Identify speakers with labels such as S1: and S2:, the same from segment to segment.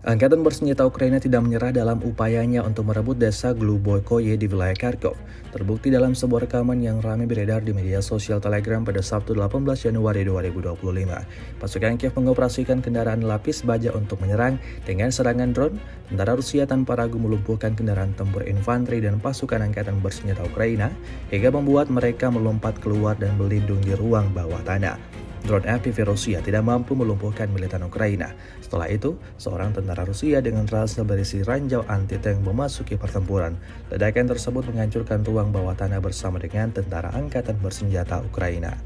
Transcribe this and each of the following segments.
S1: Angkatan bersenjata Ukraina tidak menyerah dalam upayanya untuk merebut desa Glubokoye di wilayah Kharkov. Terbukti dalam sebuah rekaman yang ramai beredar di media sosial Telegram pada Sabtu 18 Januari 2025. Pasukan Kiev mengoperasikan kendaraan lapis baja untuk menyerang dengan serangan drone. Tentara Rusia tanpa ragu melumpuhkan kendaraan tempur infanteri dan pasukan angkatan bersenjata Ukraina hingga membuat mereka melompat keluar dan berlindung di ruang bawah tanah. Drone FPV Rusia tidak mampu melumpuhkan militer Ukraina. Setelah itu, seorang tentara Rusia dengan ransel berisi ranjau anti-tank memasuki pertempuran. Ledakan tersebut menghancurkan ruang bawah tanah bersama dengan tentara angkatan bersenjata Ukraina.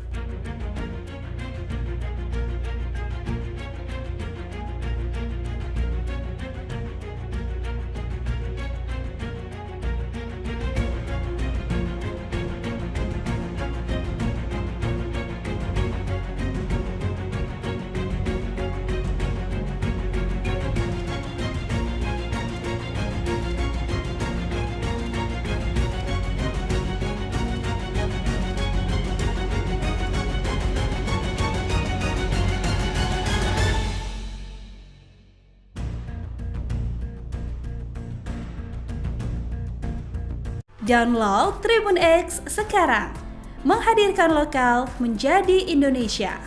S2: Download Tribun X sekarang, menghadirkan lokal menjadi Indonesia.